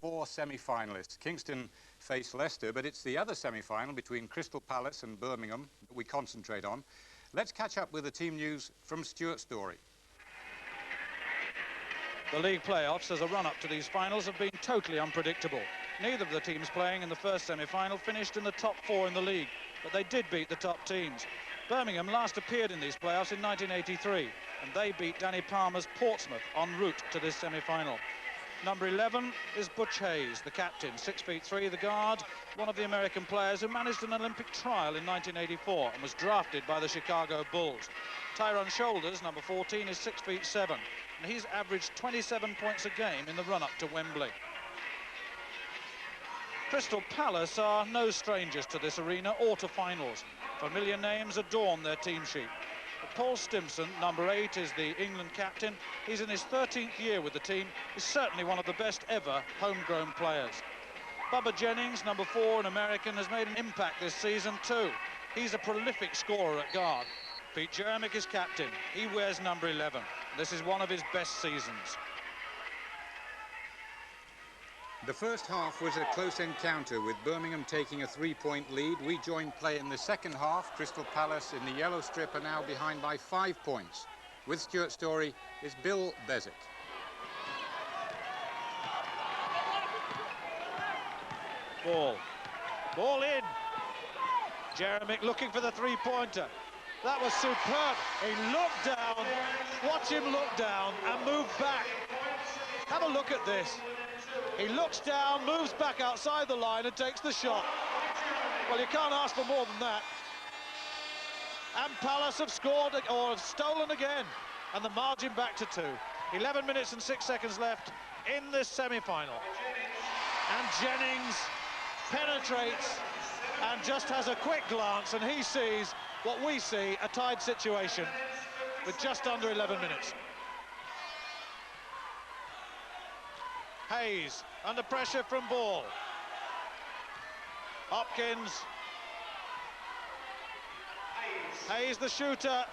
4 semi-finalists. Kingston face Leicester, but it's the other semi-final between Crystal Palace and Birmingham that we concentrate on. Let's catch up with the team news from Stuart Story. The league playoffs as a run-up to these finals have been totally unpredictable. Neither of the teams playing in the first semi-final finished in the top 4 in the league, but they did beat the top teams. Birmingham last appeared in these playoffs in 1983, and they beat Danny Palmer's Portsmouth en route to this semi-final. Number 11 is Butch Hayes, the captain, 6'3", the guard, one of the American players who managed an Olympic trial in 1984 and was drafted by the Chicago Bulls. Tyrone Shoulders, number 14, is 6'7", and he's averaged 27 points a game in the run-up to Wembley. Crystal Palace are no strangers to this arena or to finals. Familiar names adorn their team sheet. But Paul Stimson, number 8, is the England captain. He's in his 13th year with the team. He's certainly one of the best ever homegrown players. Bubba Jennings, number 4, an American, has made an impact this season too. He's a prolific scorer at guard. Pete Jeremic is captain. He wears number 11. This is one of his best seasons. The first half was a close encounter with Birmingham taking a 3-point lead. We joined play in the second half. Crystal Palace in the yellow strip are now behind by 5 points. With Stuart Story is Bill Bezic. Ball in. Jeremic looking for the 3-pointer. That was superb. He looked down, watch him look down and move back. Have a look at this. He looks down, moves back outside the line and takes the shot. Well, you can't ask for more than that. And Palace have scored, or have stolen again, and the margin back to 2. 11 minutes and 6 seconds left in this semi-final. And Jennings penetrates and just has a quick glance, and he sees what we see, a tied situation with just under 11 minutes. Hayes under pressure from Ball. Hopkins. Hayes the shooter.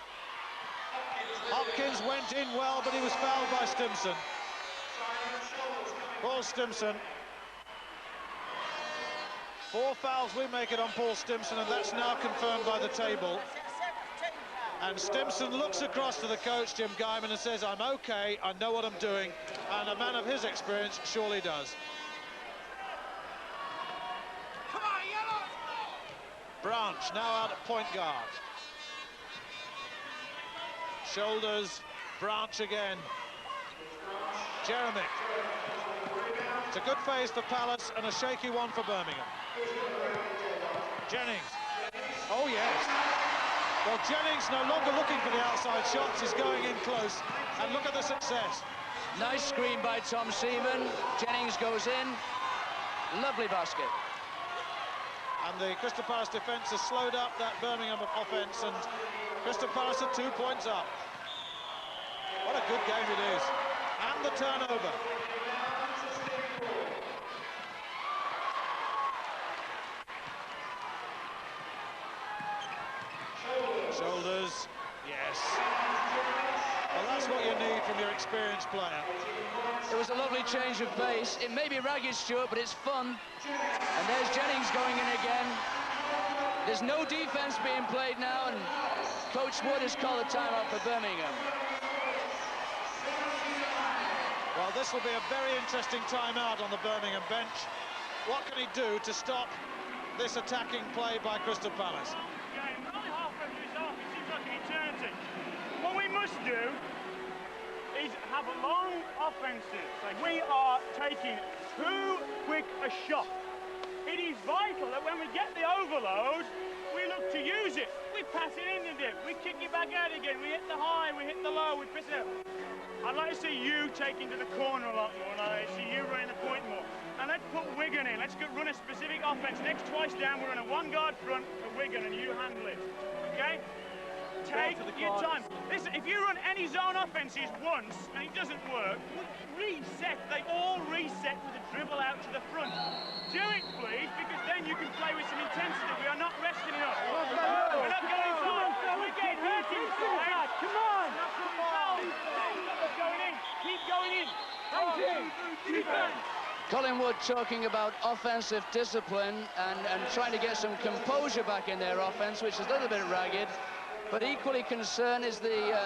Hopkins went in well, but he was fouled by Stimson. Paul Stimson. 4 fouls, we make it on Paul Stimson, and that's now confirmed by the table. And Stimson looks across to the coach, Jim Guyman, and says, I'm okay, I know what I'm doing. And a man of his experience surely does. Come on, yellow! Branch now out at point guard. Shoulders, Branch again. Jeremic. It's a good phase for Palace and a shaky one for Birmingham. Jennings. Oh, yes. Well, Jennings no longer looking for the outside shots, he's going in close, and look at the success. Nice screen by Tom Seaman. Jennings goes in. Lovely basket. And the Crystal Palace defence has slowed up that Birmingham offence, and Crystal Palace are 2 points up. What a good game it is. And the turnover. Shoulders, yes. Well, that's what you need from your experienced player. It was a lovely change of pace. It may be ragged, Stuart, but it's fun. And there's Jennings going in again. There's no defense being played now, and Coach Wood has called a timeout for Birmingham. Well, this will be a very interesting timeout on the Birmingham bench. What can he do to stop this attacking play by Crystal Palace? What we must do is have a long offensive. We are taking too quick a shot. It is vital that when we get the overload, we look to use it. We pass it in the dip, we kick it back out again, we hit the high, we hit the low, we piss it out. I'd like to see you taking to the corner a lot more, and I'd like to see you running the point more. And let's put Wigan in, let's run a specific offense. Next twice down, we're in a 1-guard front for Wigan, and you handle it, okay? Take your time. Listen, if you run any zone offenses once and it doesn't work, reset. They all reset with a dribble out to the front. Do it, please, because then you can play with some intensity. We are not resting enough. We're not going inside. We're getting hurt inside. Come on. Keep going in. Keep going in. Defense. Got Colin Wood talking about offensive discipline and trying to get some composure back in their offense, which is a little bit ragged. But equally concerned is the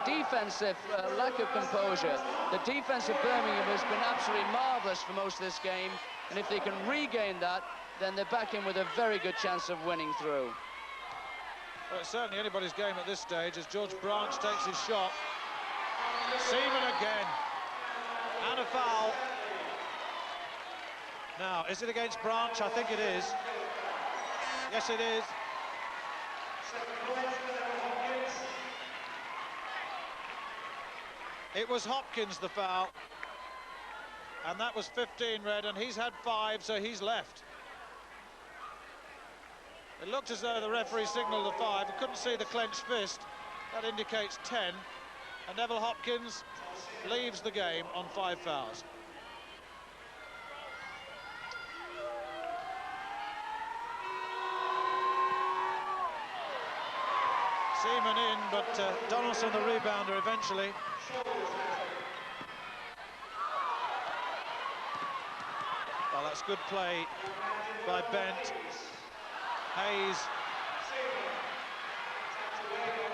defensive lack of composure. The defense of Birmingham has been absolutely marvellous for most of this game, and if they can regain that, then they're back in with a very good chance of winning through. Well, it's certainly anybody's game at this stage as George Branch takes his shot. Seaman again. And a foul. Now, is it against Branch? I think it is. Yes, it is. It was Hopkins, the foul. And that was 15 red, and he's had 5, so he's left. It looked as though the referee signalled a 5. I couldn't see the clenched fist. That indicates 10. And Neville Hopkins leaves the game on 5 fouls. Seaman in, but Donaldson the rebounder eventually. Well, that's good play by Bent. Hayes.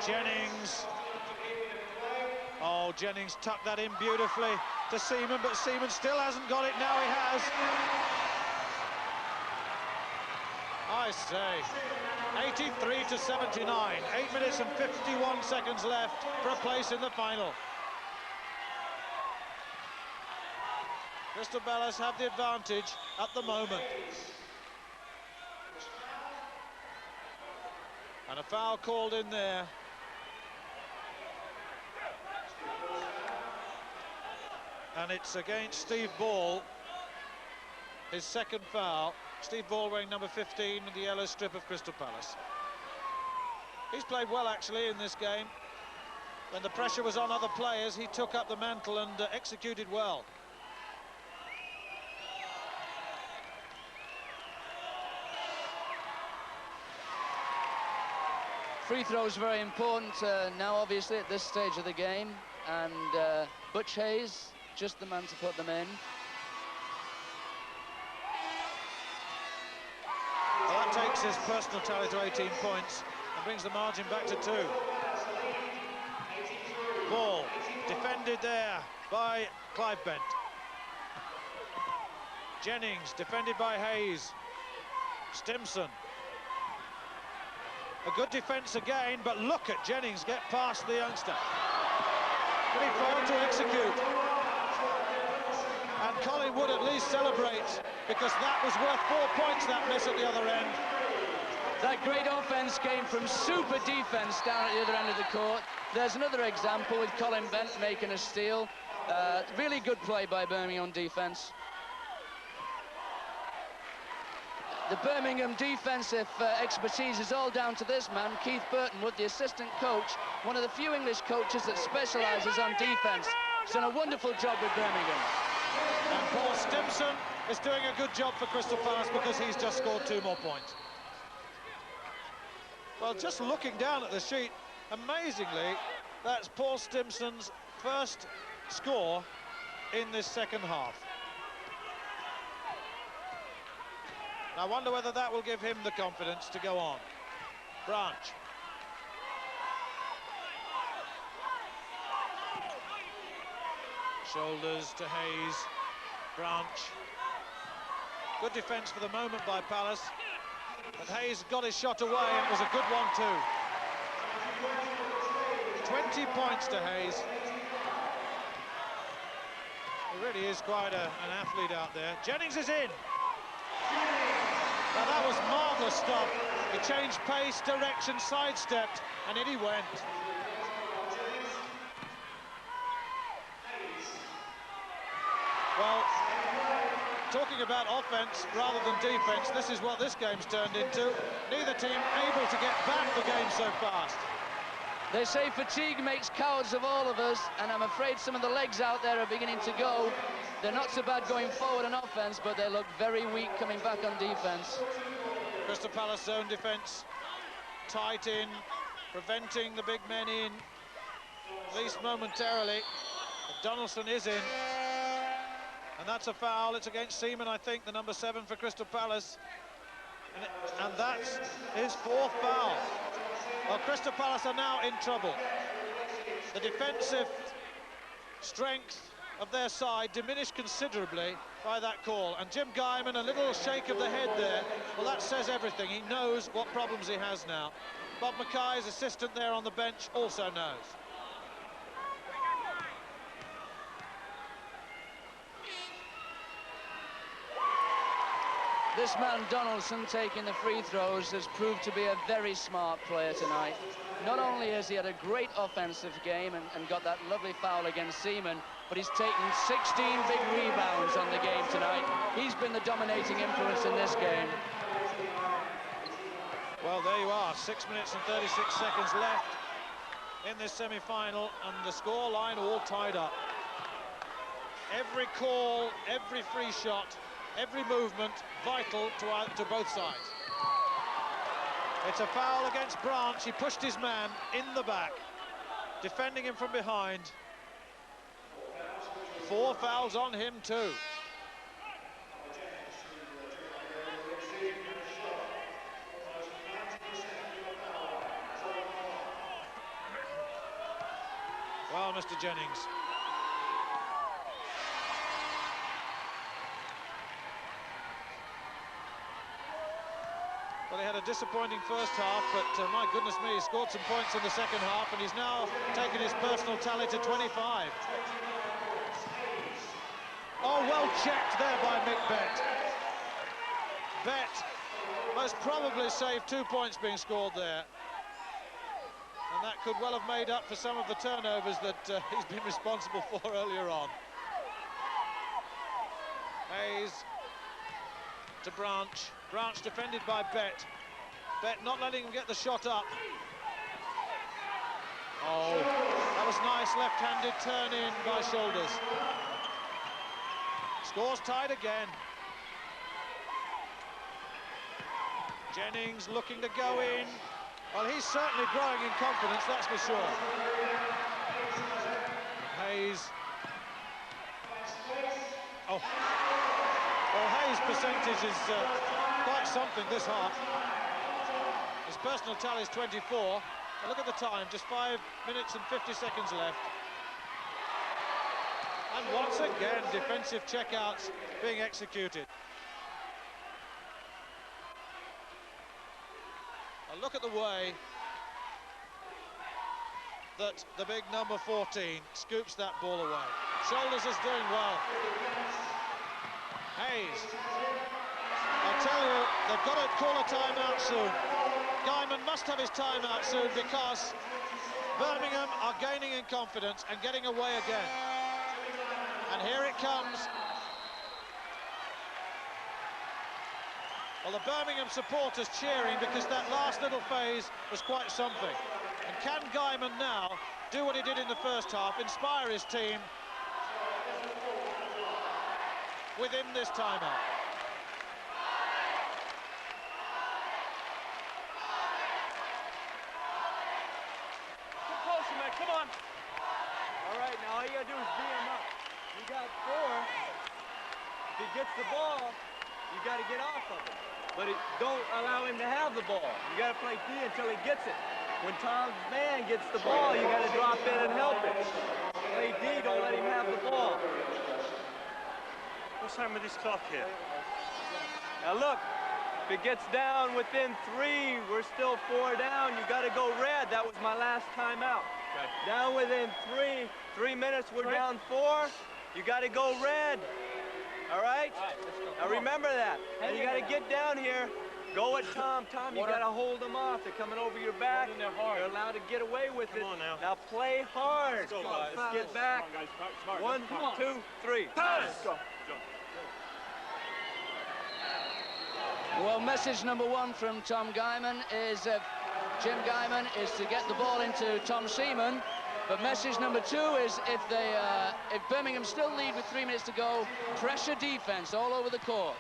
Jennings. Oh, Jennings tucked that in beautifully to Seaman, but Seaman still hasn't got it. Now he has. I say, 83-79. 8 minutes and 51 seconds left for a place in the final. Crystal Palace have the advantage at the moment. And a foul called in there. And it's against Steve Ball, his second foul. Steve Ball wearing number 15 with the yellow strip of Crystal Palace. He's played well, actually, in this game. When the pressure was on other players, he took up the mantle and executed well. Free throws very important now, obviously, at this stage of the game. And Butch Hayes, just the man to put them in. Well, that takes his personal tally to 18 points and brings the margin back to 2. Ball defended there by Clive Bent. Jennings defended by Hayes. Stimson. A good defence again, but look at Jennings get past the youngster. Can he fail to execute? And Colin Wood at least celebrates, because that was worth 4 points, that miss at the other end. That great offense came from super defense down at the other end of the court. There's another example with Colin Bent making a steal. Really good play by Birmingham on defense. The Birmingham defensive expertise is all down to this man, Keith Burtonwood, the assistant coach, one of the few English coaches that specialises on defence. He's done a wonderful job with Birmingham. And Paul Stimson is doing a good job for Crystal Palace because he's just scored 2 more points. Well, just looking down at the sheet, amazingly, that's Paul Stimson's first score in this second half. I wonder whether that will give him the confidence to go on. Branch. Shoulders to Hayes. Branch. Good defence for the moment by Palace. But Hayes got his shot away, and it was a good one too. 20 points to Hayes. He really is quite an athlete out there. Jennings is in. Now that was marvellous stuff. He changed pace, direction, sidestepped, and in he went. Well, talking about offense rather than defense, this is what this game's turned into. Neither team able to get back the game so fast. They say fatigue makes cowards of all of us, and I'm afraid some of the legs out there are beginning to go. They're not so bad going forward on offense, but they look very weak coming back on defense. Crystal Palace zone defense tight in, preventing the big men in, at least momentarily. But Donaldson is in, and that's a foul. It's against Seaman, I think, the number 7 for Crystal Palace. And that's his 4th foul. Well, Crystal Palace are now in trouble. The defensive strength of their side diminished considerably by that call. And Jim Guyman, a little shake of the head there. Well, that says everything. He knows what problems he has now. Bob Mackay's assistant there on the bench also knows. This man Donaldson taking the free throws has proved to be a very smart player tonight. Not only has he had a great offensive game and got that lovely foul against Seaman, but he's taken 16 big rebounds on the game tonight. He's been the dominating influence in this game. Well, there you are, 6 minutes and 36 seconds left in this semi-final, and the score line all tied up. Every call, every free shot, every movement vital to both sides. It's a foul against Branch. He pushed his man in the back, defending him from behind. 4 fouls on him too. Well, Mr. Jennings. Well, he had a disappointing first half, but my goodness me, he scored some points in the second half, and he's now taken his personal tally to 25. Oh, well checked there by Mick Bett. Bett most probably saved 2 points being scored there. And that could well have made up for some of the turnovers that he's been responsible for earlier on. Hayes to Branch. Branch defended by Bett. Bett not letting him get the shot up. Oh, that was nice left-handed turn in by Shoulders. Scores tied again. Jennings looking to go in. Well, he's certainly growing in confidence, that's for sure. Hayes. Oh. Well, Hayes' percentage is quite something this half. His personal tally is 24. But look at the time, just 5 minutes and 50 seconds left. And once again, defensive checkouts being executed. Now look at the way that the big number 14 scoops that ball away. Shoulders is doing well. Hayes. I tell you, they've got to call a timeout soon. Guyman must have his timeout soon because Birmingham are gaining in confidence and getting away again. And here it comes. Well, the Birmingham supporters cheering because that last little phase was quite something. And can Guyman now do what he did in the first half, inspire his team within this timeout? Come closer, man, come on. All right, now all you gotta do is beat him up. You got 4. If he gets the ball, you gotta get off of it. But don't allow him to have the ball. You gotta play D until he gets it. When Tom's man gets the ball, you gotta drop in and help it. Play D, don't let him have the ball. What's happening with this clock here? Now look, if it gets down within 3, we're still 4 down. You got to go red. That was my last timeout. Okay. Down within 3 minutes, we're down 4. You got to go red. All right? Now remember that. And you got to get down here. Go at Tom. Tom, you got to hold them off. They're coming over your back. You're allowed to get away with it. Now play hard. Let's go, guys. Let's get back. 1, 2, 3. Let's go. Well, message number 1 from Tom Guyman is, Jim Guyman, is to get the ball into Tom Seaman. But message number 2 is if Birmingham still lead with 3 minutes to go, pressure defense all over the court.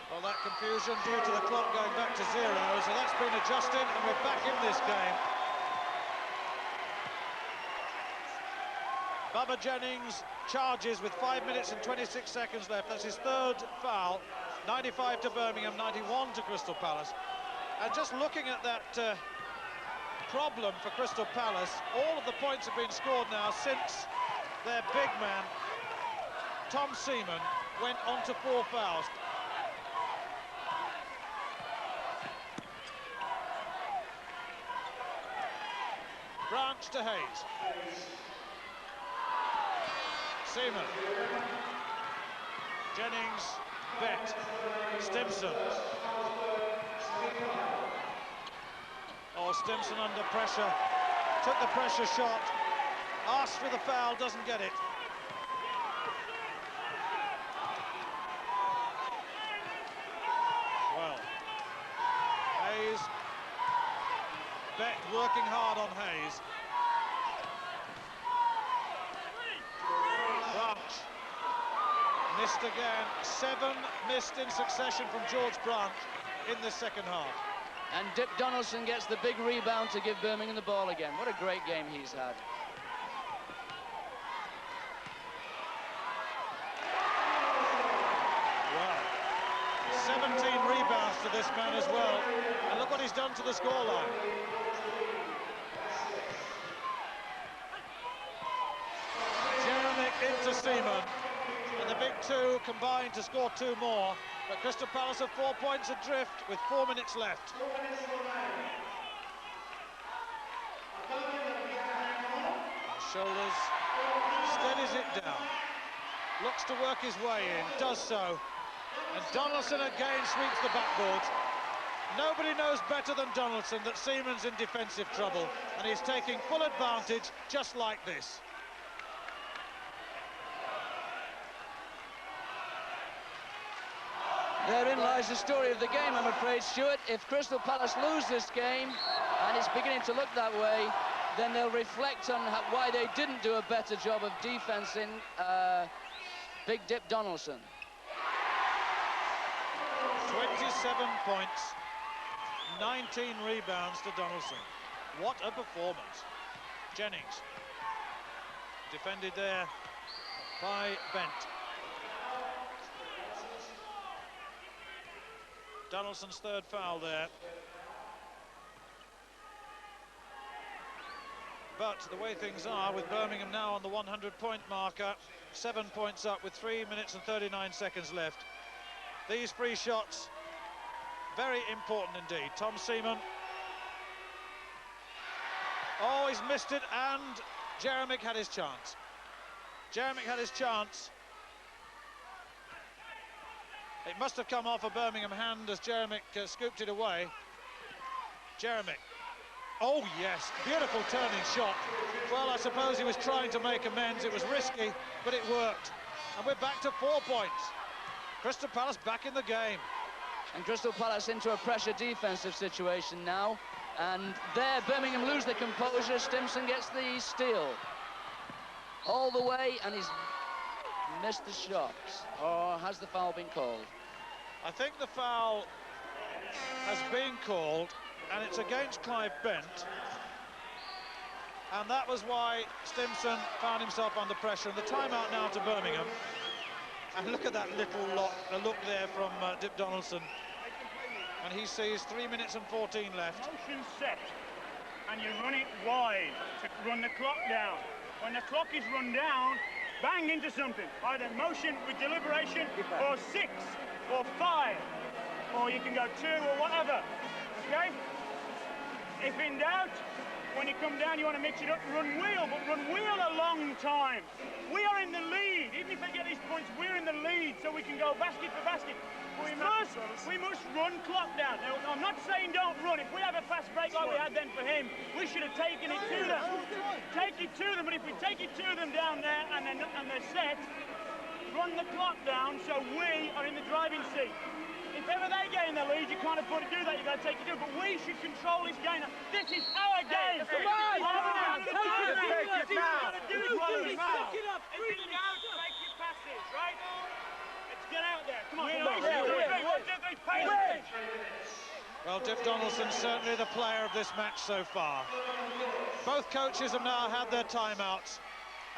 Well, that confusion due to the clock going back to 0, so that's been adjusted and we're back in this game. Bubba Jennings charges with 5 minutes and 26 seconds left. That's his third foul. 95 to Birmingham, 91 to Crystal Palace. And just looking at that problem for Crystal Palace, all of the points have been scored now since their big man, Tom Seaman, went on to 4 fouls. Branch to Hayes. Seaman. Jennings, Bett, Stimson. Oh, Stimson under pressure. Took the pressure shot. Asked for the foul, doesn't get it. Well, Hayes. Bett working hard on Hayes. Branch missed again. 7 missed in succession from George Branch in the second half. And Dip Donaldson gets the big rebound to give Birmingham the ball again. What a great game he's had. Well, 17 rebounds to this man as well. And look what he's done to the scoreline. Into Seaman, and the big two combined to score 2 more, but Crystal Palace are 4 points adrift with 4 minutes left. Shoulders, steadies it down, looks to work his way in, does so, and Donaldson again sweeps the backboard. Nobody knows better than Donaldson that Seaman's in defensive trouble, and he's taking full advantage just like this. Therein lies the story of the game, I'm afraid, Stuart. If Crystal Palace lose this game, and it's beginning to look that way, then they'll reflect on why they didn't do a better job of defensing Big Dip Donaldson. 27 points, 19 rebounds to Donaldson. What a performance. Jennings, defended there by Bent. Donaldson's third foul there. But the way things are, with Birmingham now on the 100-point marker, 7 points up with 3 minutes and 39 seconds left. These free shots, very important indeed. Tom Seaman. Oh, he's missed it, and Jeremic had his chance. Jeremic had his chance. It must have come off a Birmingham hand as Jeremic scooped it away. Jeremic. Oh, yes, beautiful turning shot. Well, I suppose he was trying to make amends. It was risky, but it worked. And we're back to 4 points. Crystal Palace back in the game. And Crystal Palace into a pressure defensive situation now. And there, Birmingham lose their composure. Stimson gets the steal. All the way, and he's missed the shot. Or has the foul been called? I think the foul has been called, and it's against Clive Bent. And that was why Stimson found himself under pressure. And the timeout now to Birmingham. And look at that little look there from Dip Donaldson. And he sees 3 minutes and 14 left. Motion set, and you run it wide to run the clock down. When the clock is run down, bang into something. Either motion with deliberation, or 6, or 5, or you can go 2 or whatever, okay? If in doubt, when you come down, you want to mix it up, run wheel, but run wheel a long time. We are in the lead. Even if they get these points, we're in the lead, so we can go basket for basket. First, we must run clock down. Now, I'm not saying don't run. If we have a fast break like we had then for him, we should have taken it to them. Take it to them, but if we take it to them down there and they're set, run the clock down so we are in the driving seat. If ever they gain the lead, you can't afford to do that. You've got to take it to them. But we should control this game. This is our game. Come on! Take it now. If in doubt, make your passes, right? Let's get out there. Come on. 1, 2, 3, pay attention. Well, Dip Donaldson certainly the player of this match so far. Both coaches have now had their timeouts.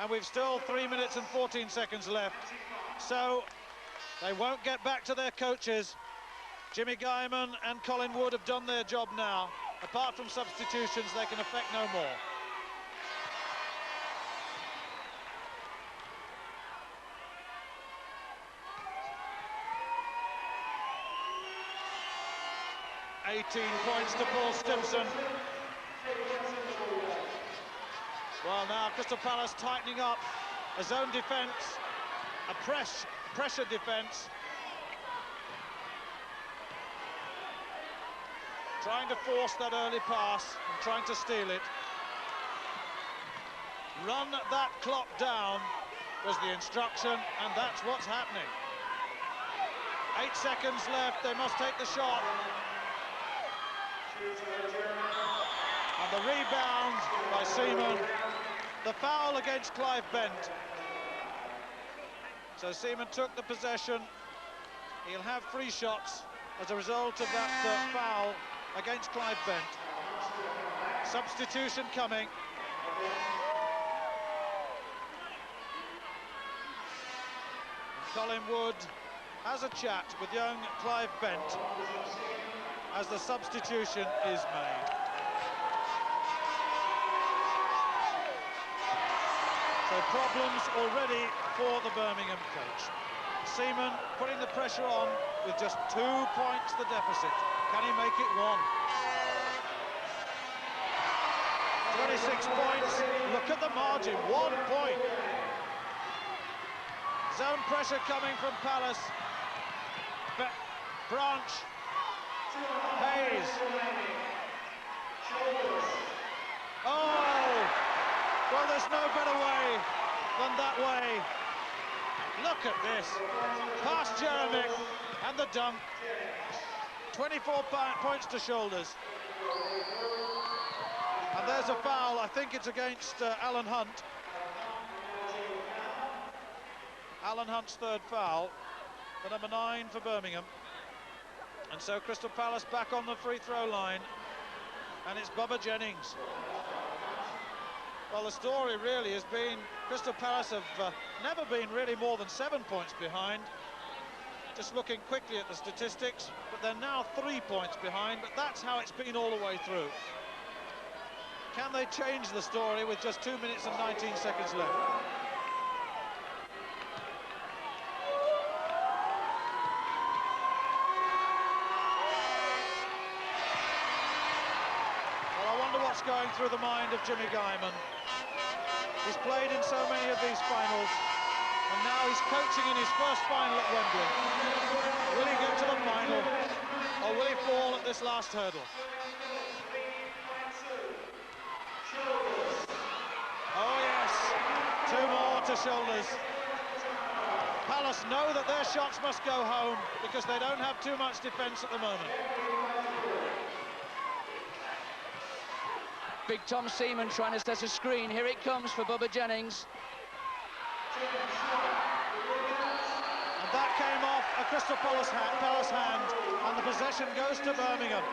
and we've still 3 minutes and 14 seconds left. So they won't get back to their coaches. Jimmy Guyman and Colin Wood have done their job now. Apart from substitutions, they can affect no more. Points to Paul Stimson. Well, now Crystal Palace tightening up a zone defence, a pressure defence, trying to force that early pass and trying to steal it. Run that clock down was the instruction, and that's what's happening. 8 seconds left, they must take the shot. And the rebound by Seaman. The foul against Clive Bent. So Seaman took the possession. He'll have free shots as a result of that foul against Clive Bent. Substitution coming. And Colin Wood has a chat with young Clive Bent as the substitution is made. So problems already for the Birmingham coach. Seaman putting the pressure on with just 2 points the deficit. Can he make it 1? 26 points. Look at the margin, 1 point. Zone pressure coming from Palace. Branch. Hayes. Oh! Well, there's no better way than that way. Look at this. Past Jeremy and the dunk. 24 points to Shoulders. And there's a foul. I think it's against Alan Hunt. Alan Hunt's 3rd foul. The number 9 for Birmingham. And so Crystal Palace back on the free throw line. And it's Bubba Jennings. Well, the story really has been Crystal Palace have never been really more than 7 points behind. Just looking quickly at the statistics, but they're now 3 points behind, but that's how it's been all the way through. Can they change the story with just 2 minutes and 19 seconds left? Well, I wonder what's going through the mind of Jimmy Guyman. He's played in so many of these finals, and now he's coaching in his first final at Wembley. Will he get to the final, or will he fall at this last hurdle? Oh yes, 2 more to Shoulders. Palace know that their shots must go home because they don't have too much defence at the moment. Big Tom Seaman trying to set a screen. Here it comes for Bubba Jennings. And that came off a Crystal Palace hand, and the possession goes to Birmingham.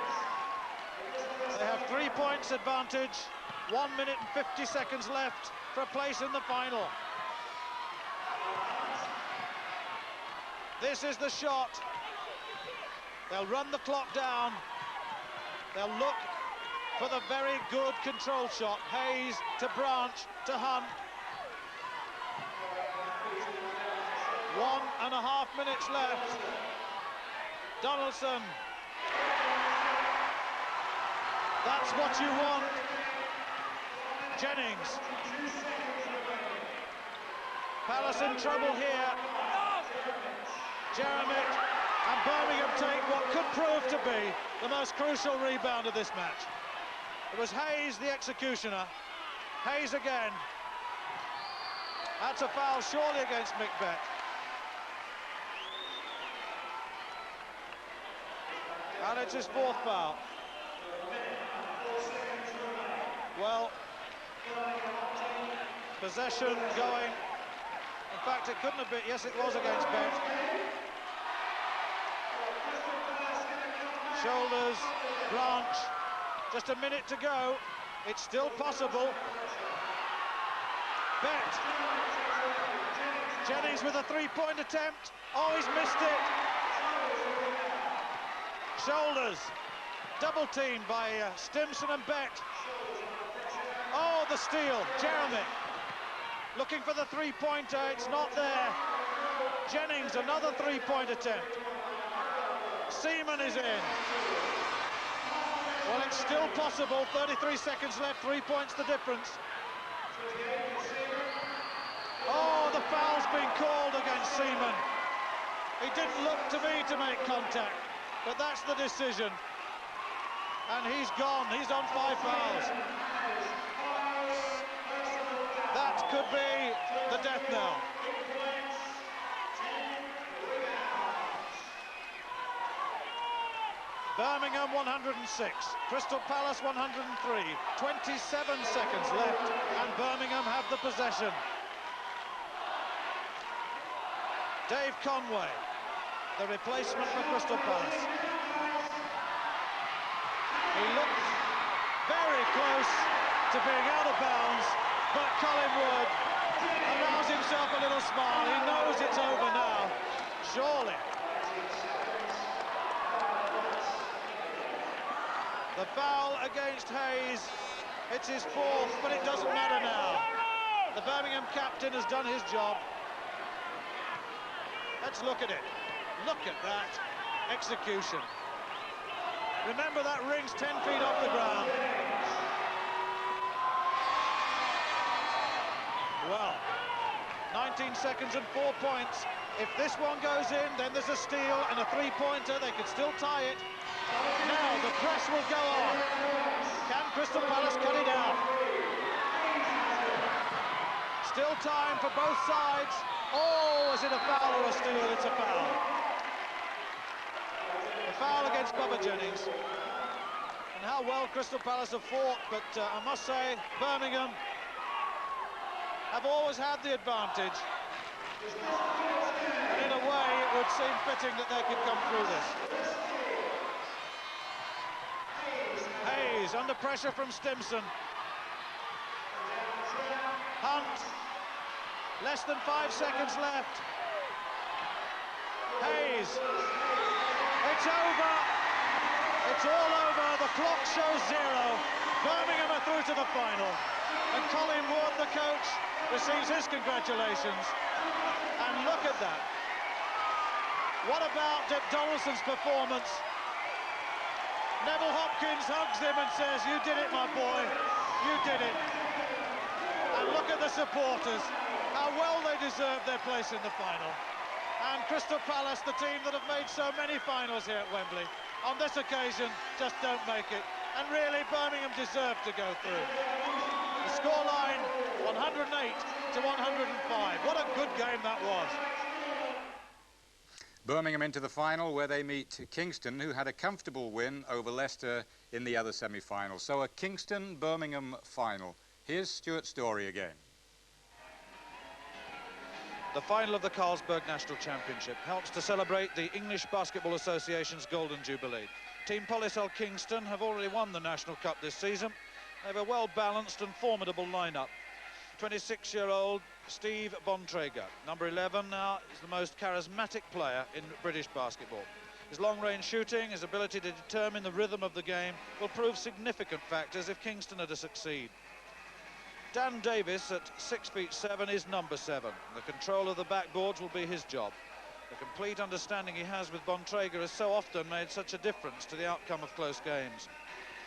They have 3 points advantage, 1 minute and 50 seconds left for a place in the final. This is the shot. They'll run the clock down. They'll look for the very good control shot. Hayes to Branch to Hunt. 1.5 minutes left. Donaldson. That's what you want. Jennings. Palace in trouble here. Jeremy and Birmingham take what could prove to be the most crucial rebound of this match. It was Hayes, the executioner. Hayes again. That's a foul surely against Macbeth. And it's his 4th foul. Well, possession going. In fact, it couldn't have been. Yes, it was against Bent. Shoulders, Branch. Just a minute to go. It's still possible. Bet. Jennings with a three-point attempt. Oh, he's missed it. Shoulders. Double team by Stimson and Bet. Oh, the steal. Jeremy looking for the three-pointer. It's not there. Jennings, another three-point attempt. Seaman is in. Well, it's still possible. 33 seconds left. 3 points the difference. Oh, the foul's been called against Seaman. He didn't look to me to make contact, but that's the decision. And he's gone. He's on 5 fouls. That could be the death knell. Birmingham 106, Crystal Palace 103. 27 seconds left, and Birmingham have the possession. Dave Conway, the replacement for Crystal Palace. He looked very close to being out of bounds, but Colin Wood allows himself a little smile. He knows it's over now, surely. The foul against Hayes, it's his 4th, but it doesn't matter now. The Birmingham captain has done his job. Let's look at it. Look at that execution. Remember, that ring's 10 feet off the ground. Well, 19 seconds and 4 points. If this one goes in, then there's a steal and a three-pointer. They could still tie it. Now the press will go on. Can Crystal Palace cut it out? Still time for both sides. Oh, is it a foul or a steal? It's a foul. A foul against Bubba Jennings. And how well Crystal Palace have fought, but I must say, Birmingham have always had the advantage. And in a way, it would seem fitting that they could come through this. Hayes under pressure from Stimson. Hunt. Less than 5 seconds left. Hayes. It's over. It's all over. The clock shows 0. Birmingham are through to the final. And Colin Wood, the coach, receives his congratulations. And look at that. What about Dip Donaldson's performance? Neville Hopkins hugs him and says, "You did it, my boy. You did it." And look at the supporters. How well they deserve their place in the final. And Crystal Palace, the team that have made so many finals here at Wembley, on this occasion, just don't make it. And really, Birmingham deserved to go through. The scoreline, 108 to 105. What a good game that was. Birmingham into the final, where they meet Kingston, who had a comfortable win over Leicester in the other semi-final. So a Kingston-Birmingham final. Here's Stuart Story again. The final of the Carlsberg National Championship helps to celebrate the English Basketball Association's Golden Jubilee. Team Polisel Kingston have already won the National Cup this season. They have a well-balanced and formidable lineup. 26-year-old Steve Bontrager, number 11 now, is the most charismatic player in British basketball. His long-range shooting, his ability to determine the rhythm of the game will prove significant factors if Kingston are to succeed. Dan Davis at 6'7" is number 7. The control of the backboards will be his job. The complete understanding he has with Bontrager has so often made such a difference to the outcome of close games.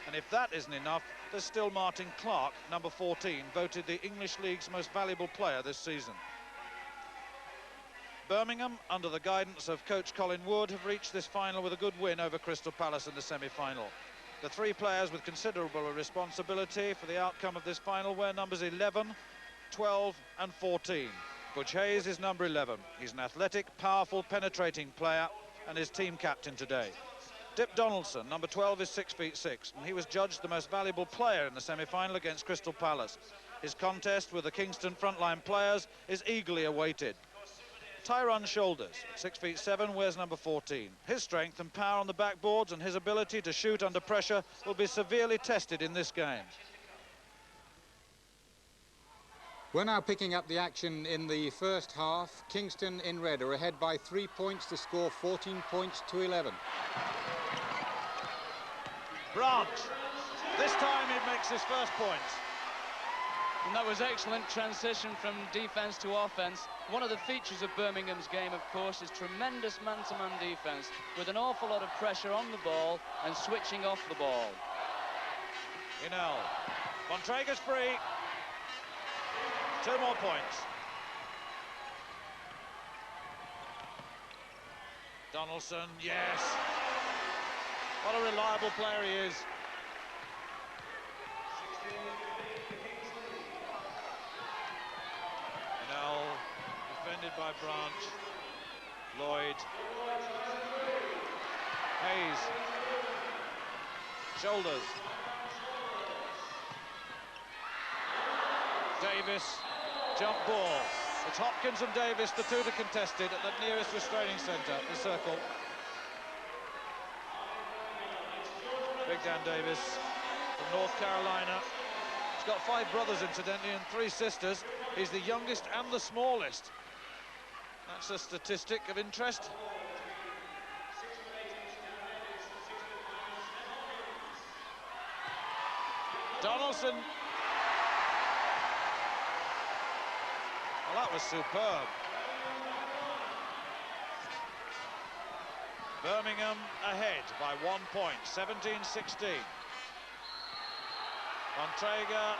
And if that isn't enough, there's still Martin Clark, number 14, voted the English League's most valuable player this season. Birmingham, under the guidance of coach Colin Wood, have reached this final with a good win over Crystal Palace in the semi-final. The 3 players with considerable responsibility for the outcome of this final wear numbers 11, 12 and 14. Butch Hayes is number 11. He's an athletic, powerful, penetrating player and is team captain today. Dip Donaldson, number 12, is 6'6", and he was judged the most valuable player in the semi-final against Crystal Palace. His contest with the Kingston frontline players is eagerly awaited. Tyrone Shoulders, 6'7", wears number 14. His strength and power on the backboards and his ability to shoot under pressure will be severely tested in this game. We're now picking up the action in the first half. Kingston in red are ahead by 3 points to score 14 points to 11. Branch. This time he makes his first point. And that was excellent transition from defence to offence. One of the features of Birmingham's game, of course, is tremendous man-to-man defence with an awful lot of pressure on the ball and switching off the ball. Inel. Bontrager's free. 2 more points. Donaldson, yes. What a reliable player he is. Inel, defended by Branch. Lloyd. Hayes. Shoulders. Davis, jump ball. It's Hopkins and Davis, the two to contest it at the nearest restraining centre, the circle. Big Dan Davis from North Carolina. He's got 5 brothers, incidentally, and 3 sisters. He's the youngest and the smallest. That's a statistic of interest. Donaldson. Well, that was superb. Birmingham ahead by 1 point, 17-16. Bontrager,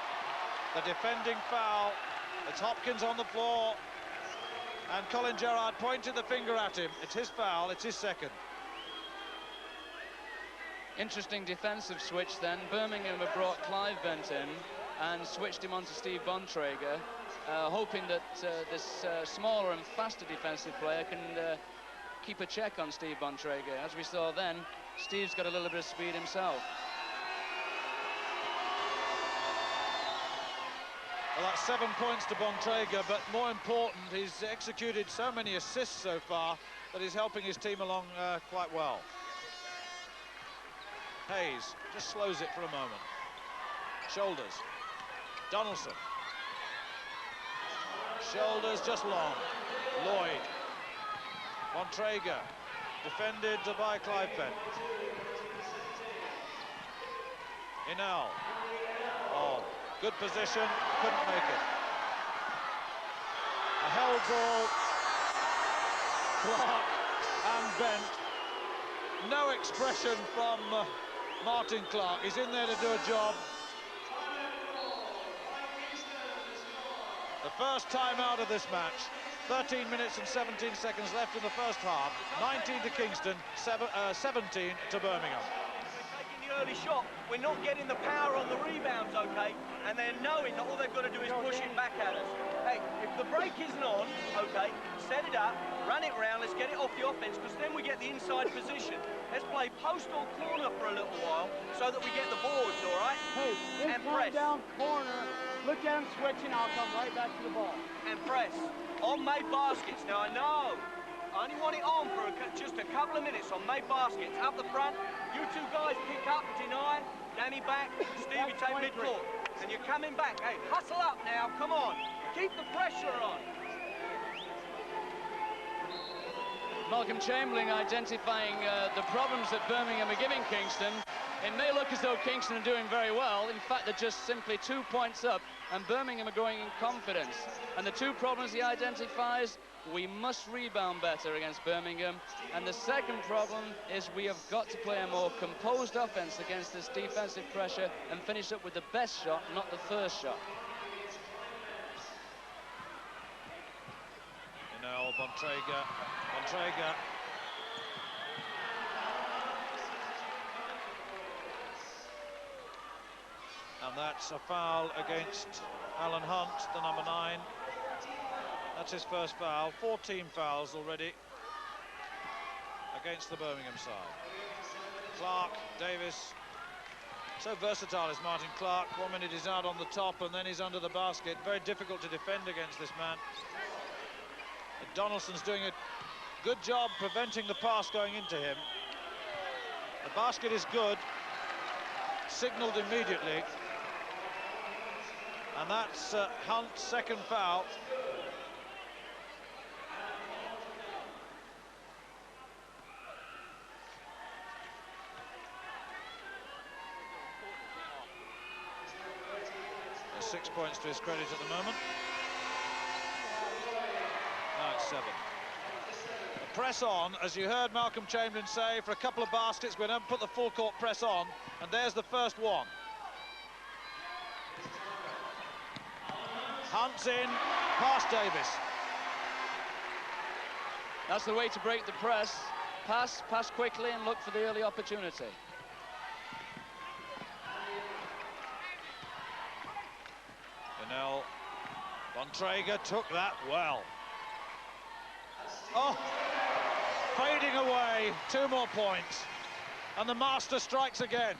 the defending foul. It's Hopkins on the floor. And Colin Gerrard pointed the finger at him. It's his foul, it's his second. Interesting defensive switch then. Birmingham have brought Clive Bent in and switched him on to Steve Bontrager, hoping that this smaller and faster defensive player can keep a check on Steve Bontrager. As we saw then, Steve's got a little bit of speed himself. Well, that's 7 points to Bontrager, but more important, he's executed so many assists so far that he's helping his team along quite well. Hayes just slows it for a moment. Shoulders. Donaldson. Shoulders just long. Lloyd. Bontrager. Defended by Clive Bent. Inel. Oh, good position. Couldn't make it. A held ball. Clark and Bent. No expression from Martin Clark. He's in there to do a job. The first time out of this match. 13 minutes and 17 seconds left in the first half. 19 to Kingston, 17 to Birmingham. We're taking the early shot. We're not getting the power on the rebounds, okay? And they're knowing that all they've got to do is push it back at us. Hey, if the break isn't on, okay, set it up, run it round, let's get it off the offense, because then we get the inside position. Let's play post or corner for a little while so that we get the boards, all right? Hey, and press. down corner, look at him switching, I'll come right back to the ball. And press. On made baskets. Now, I know I only want it on for just a couple of minutes on made baskets. Up the front, you two guys pick up, deny, Danny back, Stevie take midcourt. And you're coming back. Hey, hustle up now, come on. Keep the pressure on. Malcolm Chamberlain identifying the problems that Birmingham are giving Kingston. It may look as though Kingston are doing very well. In fact, they're just simply 2 points up, and Birmingham are growing in confidence. And the 2 problems he identifies, we must rebound better against Birmingham. And the second problem is we have got to play a more composed offense against this defensive pressure and finish up with the best shot, not the first shot. You know, Bontrager. And that's a foul against Alan Hunt, the number 9. That's his first foul. 14 fouls already against the Birmingham side. Clark, Davis. So versatile is Martin Clark. 1 minute he's out on the top and then he's under the basket. Very difficult to defend against this man. And Donaldson's doing a good job preventing the pass going into him. The basket is good. Signalled immediately. And that's Hunt's second foul. There's 6 points to his credit at the moment. Now it's 7. The press on, as you heard Malcolm Chamberlain say, for a couple of baskets, we're going to put the full court press on, and there's the first one. Hunt's in, past Davis. That's the way to break the press. Pass quickly and look for the early opportunity. Janelle Bontrager took that well. Oh, fading away, 2 more points. And the master strikes again.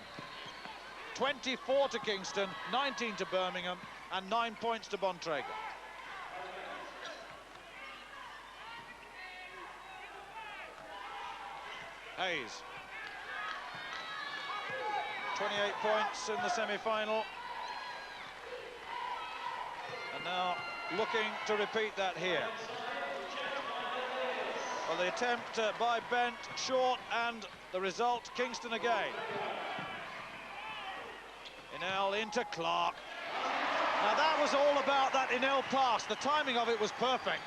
24 to Kingston, 19 to Birmingham, and 9 points to Bontrager. Hayes. 28 points in the semi-final. And now looking to repeat that here. Well, the attempt by Bent, short, and the result, Kingston again. Inel into Clark. Now that was all about that Inel pass. The timing of it was perfect.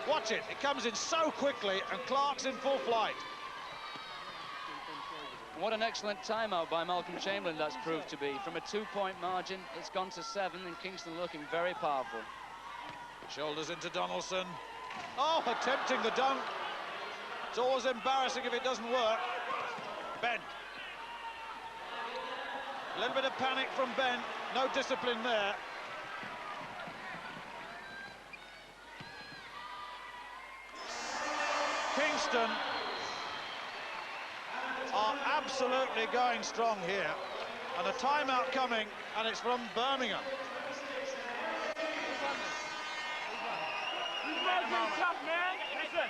Watch it, it comes in so quickly, and Clark's in full flight. What an excellent timeout by Malcolm Chamberlain that's proved to be. From a 2-point margin, it's gone to 7, and Kingston looking very powerful. Shoulders into Donaldson. Oh, attempting the dunk. It's always embarrassing if it doesn't work. Bent. A little bit of panic from Bent. No discipline there. Kingston are absolutely going strong here. And a timeout coming, and it's from Birmingham. Tough, man. Listen,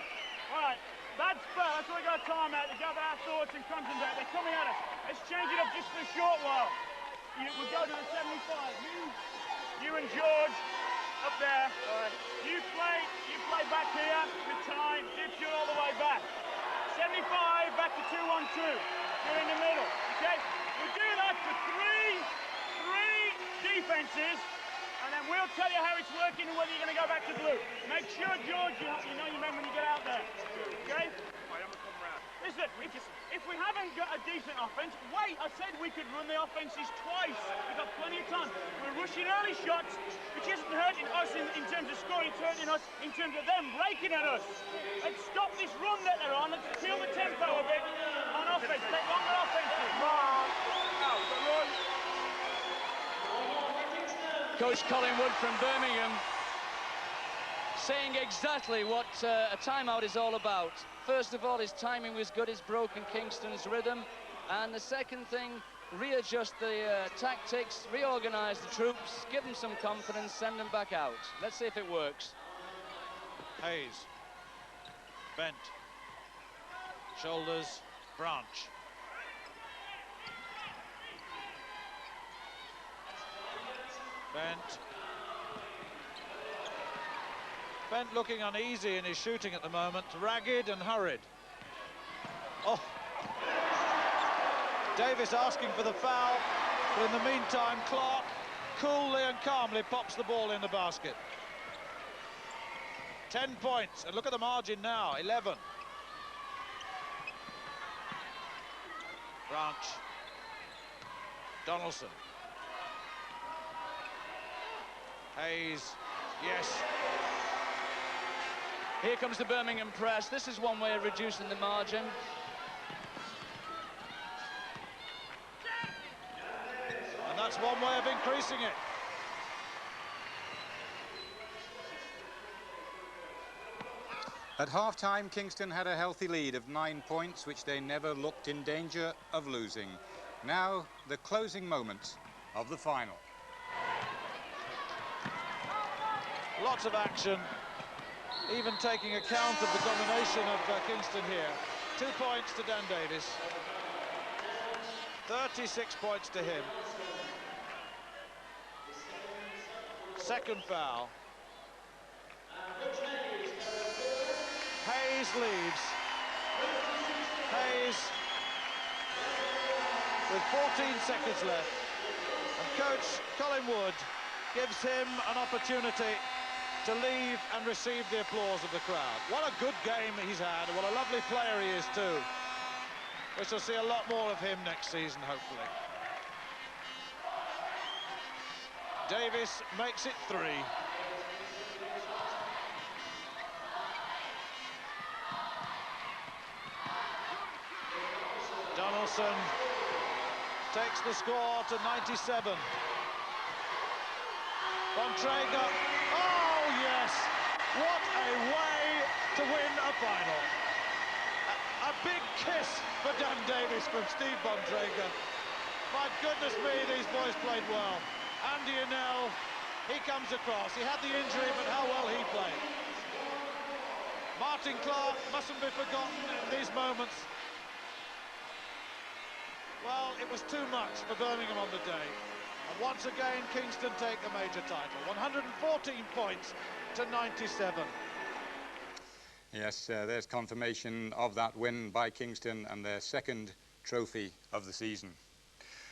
all right, that's fair. That's why we got a timeout to gather our thoughts and concentrate. They're coming at us. Let's change it up just for a short while. We'll go to the 75. You and George up there. All right. You play back here with time. Dipshot all the way back. 75 back to 2-1-2. You're in the middle. Okay? We'll do that for three defenses. And then we'll tell you how it's working and whether you're going to go back to blue. Make sure, George, you know your men when you get out there. Okay? Listen, if we haven't got a decent offense, wait, I said we could run the offenses twice. We've got plenty of time. We're rushing early shots, which isn't hurting us in terms of scoring, it's hurting us in terms of them breaking at us. Let's stop this run that they're on. Let's kill the tempo a bit on offense. Take longer offenses. Now, the run. Coach Colin Wood from Birmingham saying exactly what a timeout is all about. First of all, his timing was good, he's broken Kingston's rhythm. And the second thing, readjust the tactics, reorganize the troops, give them some confidence, send them back out. Let's see if it works. Hayes. Bent. Shoulders. Branch. Bent looking uneasy in his shooting at the moment, ragged and hurried. Oh, Davis asking for the foul, but in the meantime Clark coolly and calmly pops the ball in the basket. 10 points, and look at the margin now, 11. Branch. Donaldson. Hayes, yes. Here comes the Birmingham press. This is one way of reducing the margin. And that's one way of increasing it. At half-time, Kingston had a healthy lead of 9 points, which they never looked in danger of losing. Now, the closing moments of the final. Lots of action, even taking account of the domination of Kingston here. 2 points to Dan Davis. 36 points to him. second foul. Hayes leaves. Hayes with 14 seconds left. And coach Colin Wood gives him an opportunity to leave and receive the applause of the crowd. What a good game he's had. What a lovely player he is too. We shall see a lot more of him next season, hopefully. Davis makes it 3. Donaldson takes the score to 97. Bontrager, oh yes, what a way to win a final. A big kiss for Dan Davis from Steve Bontrager. My goodness me, these boys played well. Andy Annell, he comes across. He had the injury, but how well he played. Martin Clark mustn't be forgotten in these moments. Well, it was too much for Birmingham on the day. And once again, Kingston take the major title. 114 points to 97. Yes, there's confirmation of that win by Kingston and their second trophy of the season.